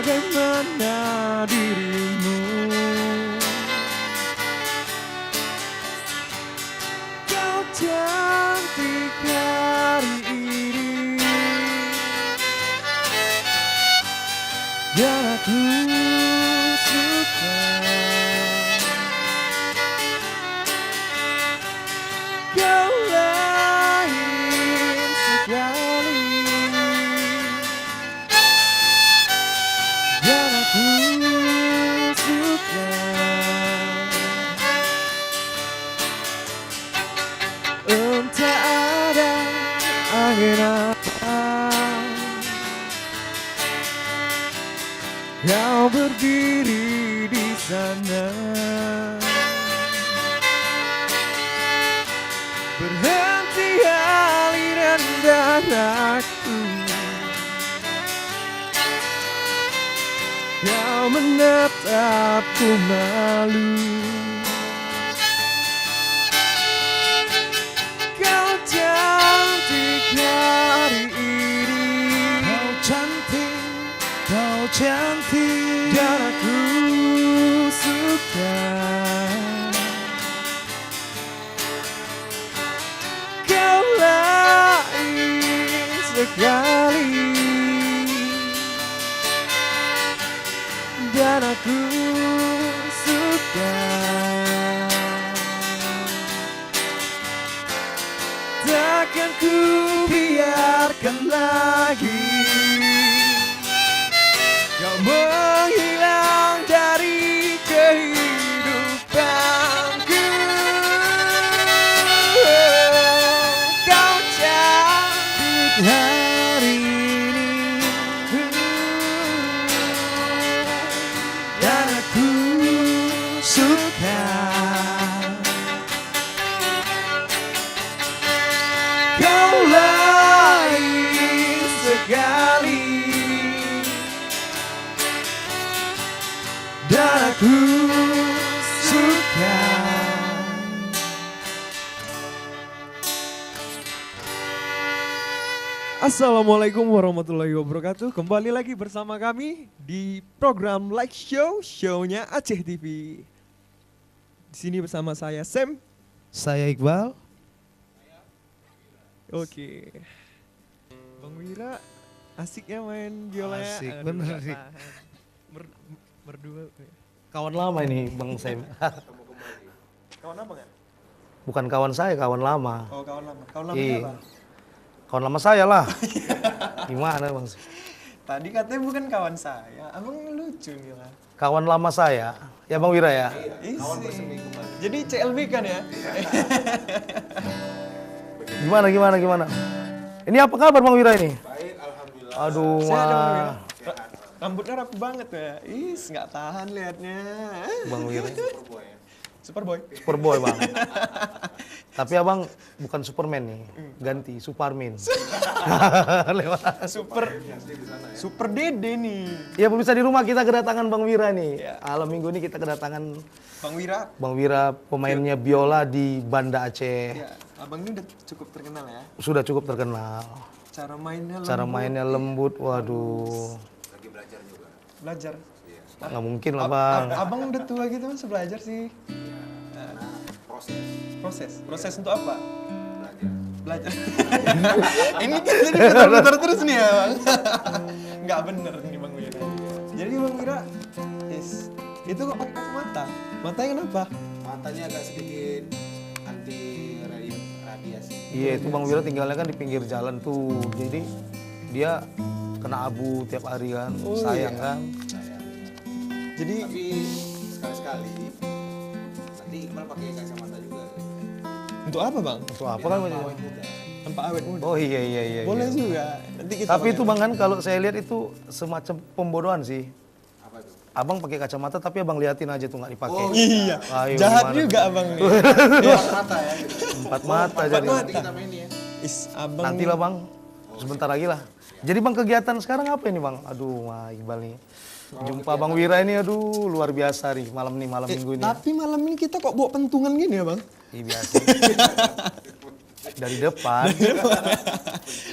bagaimana dirimu. Kau cantik hari ini dan aku suka. Kau lain sekali dan aku suka. Entah ada angin apa, kau berdiri di sana, berhenti aliran darahku. Kau menatapku malu. Kau cantik hari ini. Kau cantik, kau cantik, Dan aku suka. Kau lain sekali dan aku suka. Takkan ku biarkan lagi kau menghilang dari kehidupanku. Kau cantik hari ini dan aku suka. Kau lain sekali dan aku suka. Assalamualaikum warahmatullahi wabarakatuh. Kembali lagi bersama kami di program Like Show, show-nya Aceh TV. Di sini bersama saya Sam. Saya Iqbal. Oke. Bang Wira asik ya main biola ya. Asik, Aduh, bener nggak sih. tahan. Berdua. Kawan lama ini Bang Sam. Kawan apa kan? Bukan kawan saya, kawan lama. Oh kawan lama. Kawan lama Iya. siapa? Kawan lama saya lah. Gimana Bang Sam? Tadi katanya bukan kawan saya. Abang lucu nih lah. Kawan lama saya. Ya Bang Wira ya? Kawan berseminggu. Jadi CLB kan ya? Gimana? Ini apa kabar Bang Wira ini? Baik, alhamdulillah. Aduh, Sehat ya, Bang mah. Wira? Rambutnya rapi banget ya. Nggak tahan liatnya. Bang Wira. Superboy. Superboy Bang. Tapi abang bukan Superman nih, ganti Superman. Lewat. Super Dede nih. Ya pemirsa di rumah kita kedatangan Bang Wira nih. Ya. Malam minggu ini kita kedatangan Bang Wira. Bang Wira, pemainnya biola di Banda Aceh. Ya, abang ini udah cukup terkenal ya. Sudah cukup terkenal. Cara mainnya lembut. Cara mainnya lembut, waduh. Lagi belajar juga. Belajar. Nggak mungkin lah Bang. Abang udah tua gitu masih belajar sih. Karena proses Proses untuk apa? belajar. Belajar. Ini kan jadi putar-putar terus nih ya bang. Nggak bener nih Bang Wira. Jadi Bang Wira, itu kok pakai kacamata? Matanya kenapa? Matanya agak sedikit anti radiasi. Iya itu Bang Wira tinggalnya kan di pinggir jalan tuh. Jadi dia kena abu tiap hari kan. Oh, Sayang iya. kan. Jadi Tapi sekali-sekali nanti Iqbal pakai kacamata juga. untuk apa bang? Untuk apa kan Bang? Awet muda. Tanpa awet muda. Oh iya. Boleh iya. juga. Nanti kita Tapi pakai. itu Bang kan kalau saya lihat itu semacam pembodohan sih. Apa itu? Abang pakai kacamata tapi abang liatin aja tuh nggak dipakai. Oh, Iya. Ayo, Jahat gimana? juga abang nih. Empat mata ya gitu. Empat mata jadi. mata. Nanti kita main ya. Abang Nanti lah Bang, sebentar lagi lah. Jadi Bang kegiatan sekarang apa ini Bang? Aduh, Wah Iqbal nih. Jumpa Bang Wira ini aduh luar biasa nih malam minggu ini. Tapi malam ini kita kok bawa pentungan gini ya bang? Iya biasa. Dari depan.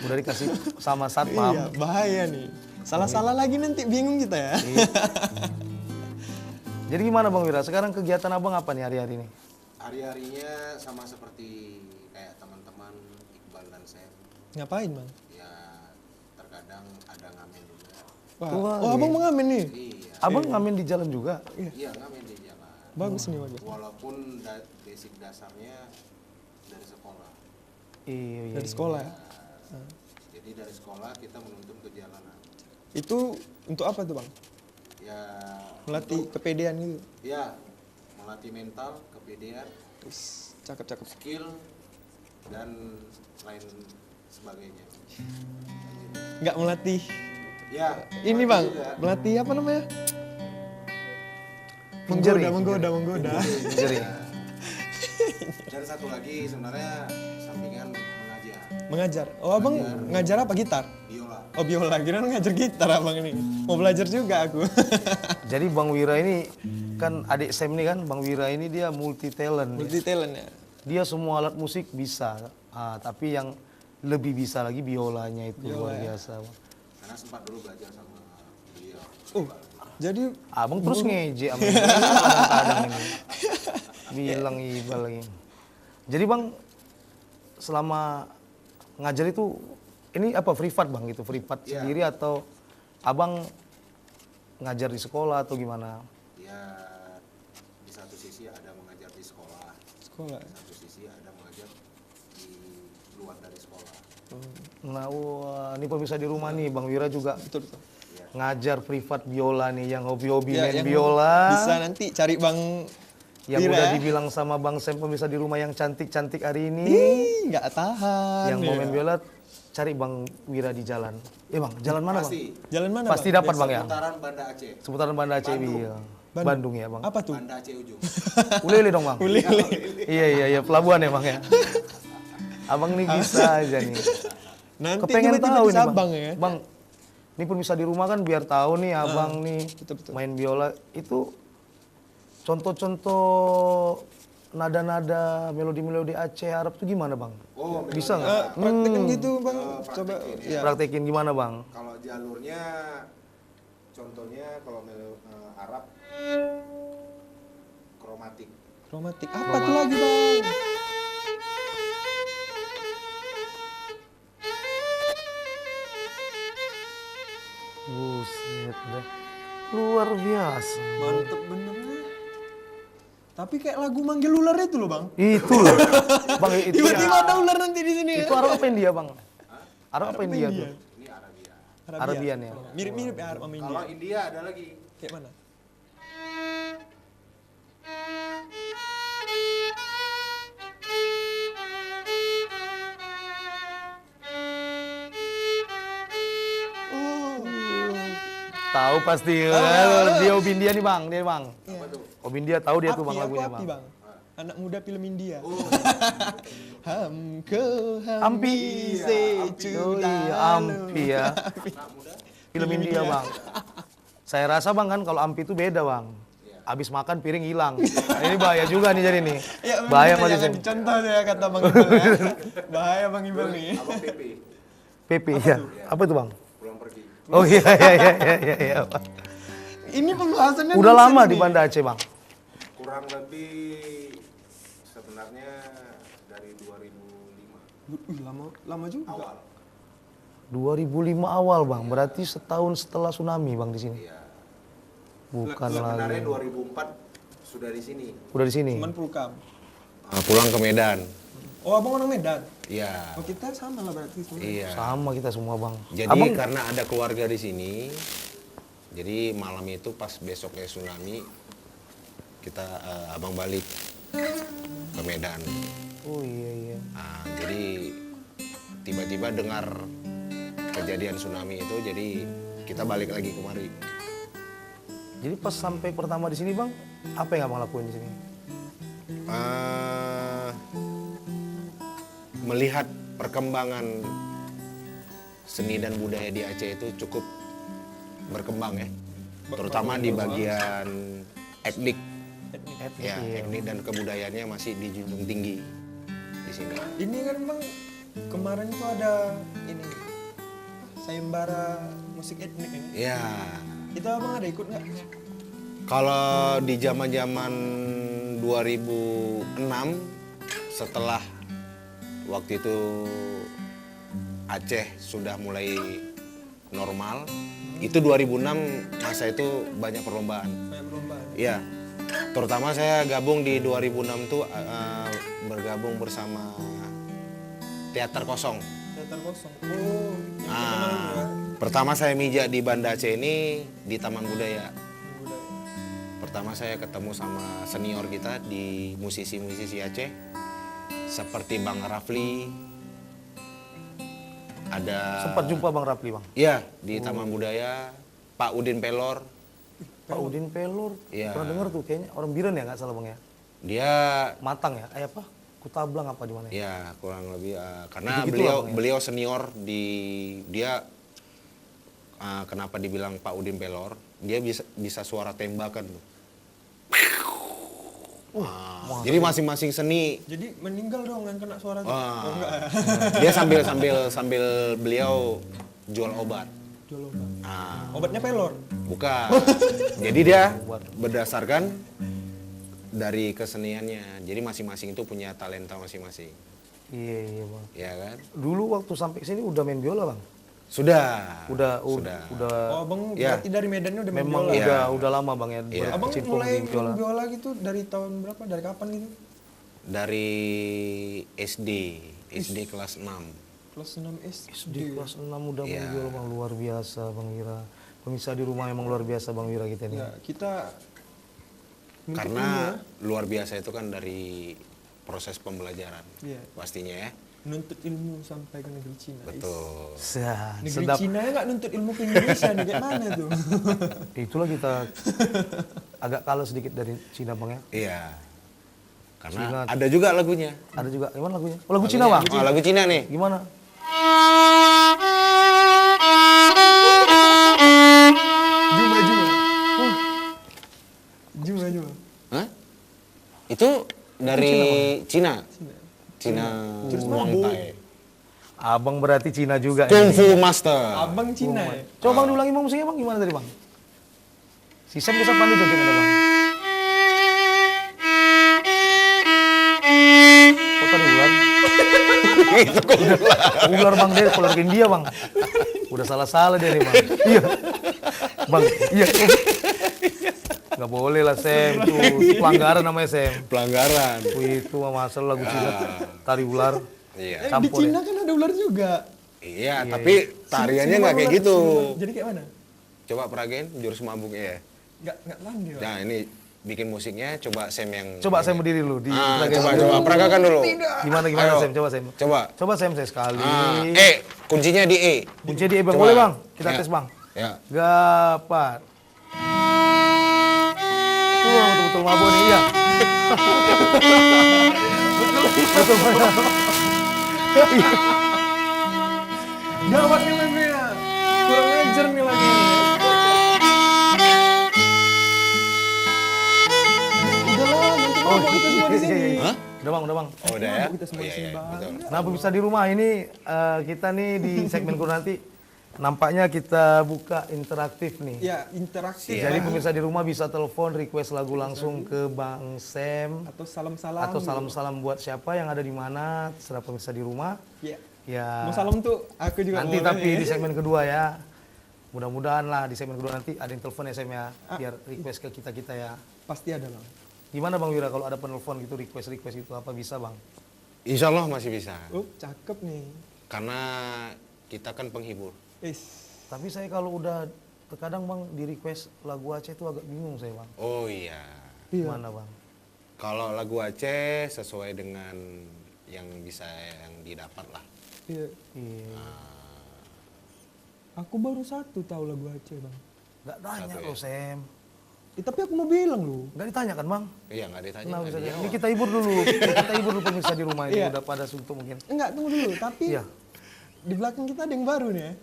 Udah dikasih sama satpam. Iya, bahaya nih. Salah-salah lagi nanti bingung kita ya. Iya. Jadi gimana Bang Wira? Sekarang kegiatan Abang apa nih hari-hari ini? Hari-harinya sama seperti kayak teman-teman Iqbal dan Sam. Ngapain, Bang? Ya terkadang ada ngamen juga. Wah, Wah, oh, Abang mengamen nih. Iya, Abang ngamen di jalan juga? iya ngamen di jalan. Bagus nih, bagus. Walaupun basic dasarnya dari sekolah. Iya. Dari sekolah ya. Jadi dari sekolah kita menuntun ke jalanan. Itu untuk apa tuh, Bang? Ya Melatih kepedean gitu. ya melatih mental, kepedean, Wis, cakep-cakep. skill dan lain sebagainya. Nggak melatih. Ya, Ini, melatih Bang, juga. melatih apa namanya? Injury. Menggoda. Injury. Dan satu lagi sebenarnya sampingan mengajar Mengajar. Oh, Abang ngajar apa? Gitar? biola. Oh, biola. Kira ngajar gitar Abang ini. Mau belajar juga aku. Jadi Bang Wira ini kan adik Sam ini kan, Bang Wira ini dia multi talent. Multi talent ya. Dia semua alat musik bisa, tapi yang lebih bisa lagi biolanya itu luar biasa. Karena sempat dulu belajar sama beliau. Jadi Abang terus ngeje sama ini, kadang-kadang ini. Bilang Iqbal lagi. Jadi Bang, selama ngajar itu, ini apa privat Bang gitu? Privat Iya. sendiri atau Abang ngajar di sekolah atau gimana? Ya di satu sisi ada mengajar di sekolah, sekolah. di satu sisi ada mengajar di luar dari sekolah. Nah, wah, ini pemirsa di rumah nih, Bang Wira juga Betul. ngajar privat biola nih, yang hobi-hobi Ya, main yang biola. bisa nanti cari Bang Yang Wira. udah dibilang sama Bang Sam pemirsa di rumah yang cantik-cantik hari ini. Ih, nggak tahan. Yang mau ya. main biola, cari Bang Wira di jalan. Bang, jalan mana Bang? Pasti Jalan mana, Pasti Bang? dapat Bang ya? seputaran Banda Aceh, Seputaran Banda Aceh. Bandung. Iya. Bandung ya Bang. Apa tuh? Banda Aceh ujung. Ulele dong Bang. Uli-uli. Iya, pelabuhan ya Bang ya. Abang nih bisa aja nih. Nanti Kepengen tiba-tiba tahu di nih Bang. Sabang ya. Bang, ini pun bisa di rumah kan biar tahu nih Abang nih betul. main biola itu contoh-contoh nada-nada melodi-melodi Aceh Arab itu gimana Bang? Oh, Bisa nggak? Praktekin gitu Bang. Coba praktekin ya. Praktekin gimana Bang? Kalau jalurnya, contohnya kalau Arab kromatik. Kromatik. Apa tuh lagi Bang? Buset deh. Luar biasa. Mantep bener. Tapi kayak lagu manggil ular itu loh Bang. Itu loh. Bang, itu Tiba-tiba ada ular nanti di sini ya. itu Arab apa India Bang? Arab apa India tuh? Ini Arabia. Arabian ya. Mirip-mirip ya Arab sama India. Kalau India ada lagi. Kayak mana? Tahu pasti. Dia Obindia nih Bang, dia Bang. Obindia tahu dia tuh Bang Api, lagunya aku Bang. Api Bang. Anak muda film India. Hamko Ampi. secu Oh iya, Ampi ya. Film India Bang. Saya rasa Bang kan kalau Ampi itu beda Bang. Abis makan piring hilang. Nah, ini bahaya juga nih jadi nih. Ya, Bahaya makanya masih jangan dicontoh ya kata Bang Iqbal ya. Bahaya Bang Iqbal nih. Abang PP, PP ya. Apa itu Bang? pulang pergi. Oh iya. Ini pembahasannya Udah dosen lama nih. di Banda Aceh Bang. Kurang lebih sebenarnya dari 2005 Wih, lama juga. awal. 2005 awal Bang. Berarti setahun setelah tsunami Bang di sini. Iya. Bukan Sebenarnya lagi. 2004 sudah di sini. Udah di sini. Cuman pulkam. Pulang ke Medan. Oh, Abang orang Medan. Iya. Oh, kita sama lah berarti sebenarnya. Iya. Sama kita semua Bang. Jadi Abang karena ada keluarga di sini, jadi malam itu pas besoknya tsunami, kita abang balik ke Medan. Oh iya. Nah, jadi tiba-tiba dengar kejadian tsunami itu, jadi kita balik lagi kemari. Jadi pas sampai pertama di sini Bang, apa yang Abang lakuin di sini? Melihat perkembangan seni dan budaya di Aceh itu cukup berkembang ya, terutama di bagian etnik. Ya, etnik dan kebudayaannya masih dijunjung tinggi di sini. Ini kan Bang kemarin tuh ada ini sayembara musik etnik ya. Ya, Itu abang ada ikut nggak? kalau di zaman-zaman 2006 setelah waktu itu Aceh sudah mulai normal, itu 2006 masa itu banyak perlombaan. Kayak perlombaan. Iya, terutama saya gabung di 2006 tuh bergabung bersama Teater Kosong. Teater kosong. Oh, yang terkenal itu ya. Pertama saya mijak di Banda Aceh ini di Taman Budaya. Budaya. Pertama saya ketemu sama senior kita di musisi-musisi Aceh seperti Bang Rafli. Ada Sempat jumpa Bang Rapli, Bang. Iya, di Taman Budaya, Pak Udin Pelor. Pak Udin Pelor. Iya. Pernah dengar tuh kayaknya orang Biren ya nggak salah Bang ya. Dia Matang ya. Apa? Kutablang apa di mana ya? ya kurang lebih karena Gitu-gitu lah, Bang, ya? beliau senior di dia kenapa dibilang Pak Udin Pelor? Dia bisa suara tembakan tuh. Jadi masing-masing seni Jadi meninggal dong yang kena suara tuh. Wah. Oh, enggak. dia sambil beliau jual obat. Jual obat. Ah, Obatnya pelor. bukan. Jadi dia berdasarkan dari keseniannya. Jadi masing-masing itu punya talenta masing-masing. Iya, iya Bang. Ya kan? Dulu waktu sampai sini udah main biola Bang. Sudah. Udah. Oh, abang Ya. berarti dari Medannya udah main Memang biola. udah lama Bang ya. Iya. Abang berkecimpung mulai di biola. main biola gitu dari tahun berapa? Dari kapan gitu? Dari SD kelas 6. Kelas 6 SD. Di kelas 6 udah main Iya. biola Bang, luar biasa Bang Wira. Pemirsa di rumah emang luar biasa Bang Wira kita nih. Ya, kita nuntut Karena ilmu ya. luar biasa itu kan dari proses pembelajaran. Iya. Pastinya ya. Nuntut ilmu sampai ke negeri Cina. Betul. Negeri Sedap. Cina ya nggak nuntut ilmu ke Indonesia nih, kayak mana tuh? Itulah kita agak kalah sedikit dari Cina Bang ya. Iya. Karena Cina. ada juga lagunya. Ada juga, gimana lagunya? Oh lagu Cina Bang? Oh, lagu Cina nih. Gimana? Juma. Juma. Hah? Itu dari Cina. Cina Muang Thai. Abang berarti Cina juga. Kung ini. Fu Master. Abang Cina ya? Coba Bang diulangi Bang musiknya Bang, gimana tadi Bang? Si Sam bisa pandai joget ada Bang. Kok tadi ular? Itu kok Ular Bang, dia ular India Bang. Udah salah-salah dia nih Bang. Iya. Bang, iya. Nggak boleh lah Sam, tuh pelanggaran namanya Sam. pelanggaran. Itu mah masalah lagu Cina. Tari ular. Iya. Di Campur Cina kan ada ular juga. Iya, tapi tariannya nggak kayak Ular, gitu. ular. Jadi kayak mana? Coba peragain jurus mabuk ya. Nggak pandai. Pak. Nah, ini bikin musiknya coba Sam yang Coba Sam berdiri dulu di coba peragakan dulu. Gimana Ayo. Sam? Coba Sam. Coba. Coba Sam saya sekali. Kuncinya di E. Kunci di E Bang. Coba. Boleh Bang? Kita Ya. tes Bang. Ya. Gapat. Betul-betul mabuk nih, iya. Betul. Gawat nih lagunya. Kurang ajar nih lagi. Udahlah, nanti mabuk kita semua di sini. Hah? Udah Bang, udah Bang. Oh, udah ya. Kita semua Oh, di sini, iya, Bang. betul. Nah, pemirsa di rumah ini kita nih di segmen kurang nanti nampaknya kita buka interaktif nih. Ya, interaktif. Jadi Bang. pemirsa di rumah bisa telepon request lagu langsung ke Bang Sam Atau salam-salam. atau salam-salam buat siapa yang ada di mana, terserah pemirsa di rumah. Ya. Ya. Mau salam tuh aku juga Nanti boleh tapi ya. di segmen kedua ya. Mudah-mudahan lah di segmen kedua nanti ada yang telepon ya Sam ya, biar request ke kita ya. Pasti ada lah. Gimana Bang Wira kalau ada penelpon gitu request itu apa bisa Bang? Insya Allah masih bisa. Oh, cakep nih. Karena kita kan penghibur. Tapi saya kalau udah terkadang Bang di request lagu Aceh itu agak bingung saya Bang. Oh iya. Gimana Bang? Kalau lagu Aceh sesuai dengan yang bisa yang didapat lah. Iya. Iya. Aku baru satu tahu lagu Aceh, Bang. Nggak tanya Satu ya? loh Sam. Tapi aku mau bilang loh. Nggak ditanya kan Bang? Iya nggak ditanya. Nah, nggak bisa dijawab. ini kita hibur dulu. Kita hibur dulu pemirsa di rumah ini Iya. udah pada suntuk mungkin. Enggak, tunggu dulu. Tapi Iya. di belakang kita ada yang baru nih ya.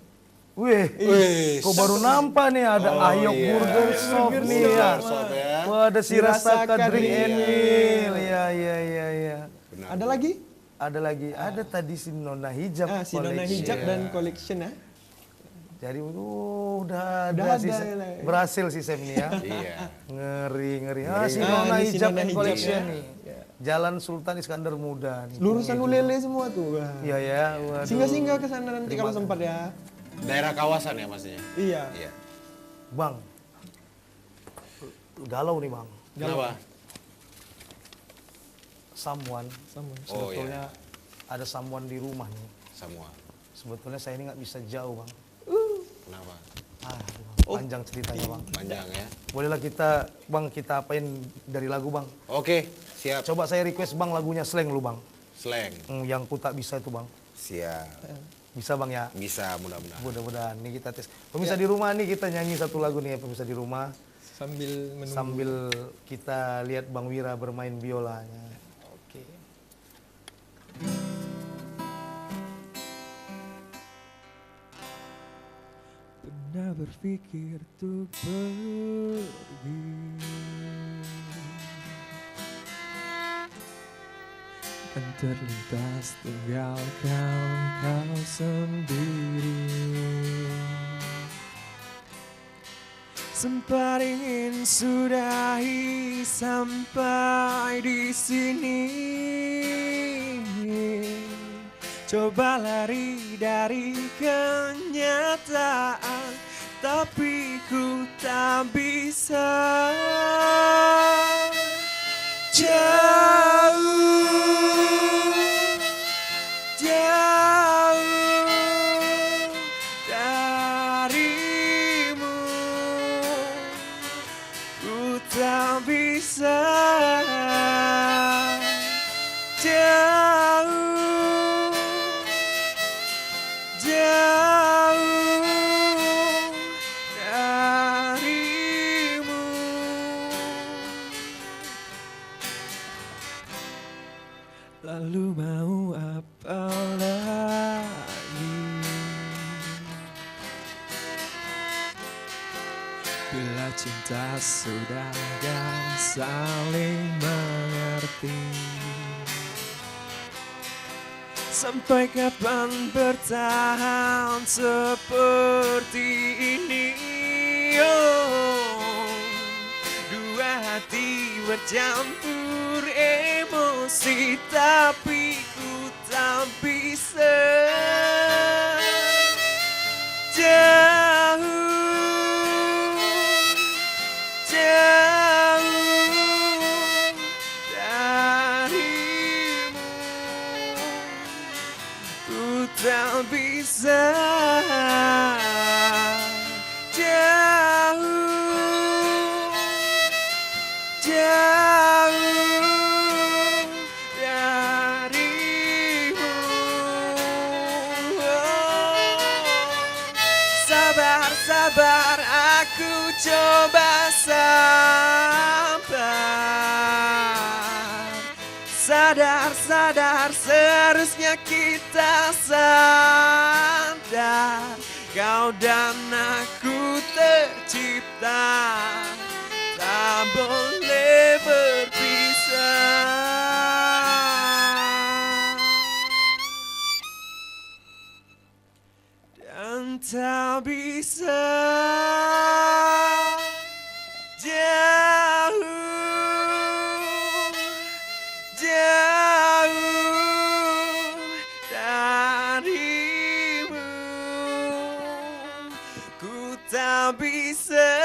Wih, Wih, kok baru nampak nih ada Ayok iya. Burger Shop nih ya. Shop ya. Wah, ada Sirasaka Sirasaka Drink Drink and and Meal. Iya, iya, iya, iya. Benar. Ada lagi? ada lagi, ada tadi si Nona Hijab. Si Nona Collection. Hijab dan collection ya. Jadi udah ada Udah si ada Sam. lah ya. Berhasil si Sam nih ya. Iya. Ngeri. Si Ah, Nona ini si Hijab Nona and Hijab Collection ya. nih. Jalan Sultan Iskandar Muda nih. Lurusan ulele semua tuh. Wah. Iya ya. Waduh. Singgah-singgah ke sana nanti kalau sempat ya. Daerah kawasan ya maksudnya? Iya. Iya. Bang. Galau nih bang. Kenapa? Someone. Sama. Oh Sebetulnya iya, ada someone di rumah nih. semua. Sebetulnya saya ini nggak bisa jauh bang. Kenapa? Bang, panjang ceritanya bang. Panjang ya. Bolehlah kita apain dari lagu bang. Oke, siap. Coba saya request bang lagunya Slang lu bang. Slang. Yang ku tak bisa itu bang. Siap. Bisa bang ya? Bisa mudah-mudahan. Mudah-mudahan nih kita tes. Pemirsa di rumah nih kita nyanyi satu lagu nih ya pemirsa di rumah. Sambil menunggu. Sambil kita lihat Bang Wira bermain biolanya. Oke. Pernah berpikir untuk pergi, kan terlintas tinggalkan kau sendiri. Sempat ingin sudahi sampai di sini. Coba lari dari kenyataan, tapi ku tak bisa. Jauh darimu, ku tak bisa. Jauh darimu. Lalu mau apa lagi bila cinta sudah gak saling mengerti? Sampai kapan bertahan seperti ini? Oh, dua hati bercampur emosi, tapi ku tak bisa. Jauh darimu, ku tak bisa. Jauh darimu. Sabar, sabar, aku coba sabar. Sadar, sadar, seharusnya kita sadar. Kau dan aku tercipta, tak boleh berpisah. Dan tak bisa jauh darimu, ku tak bisa.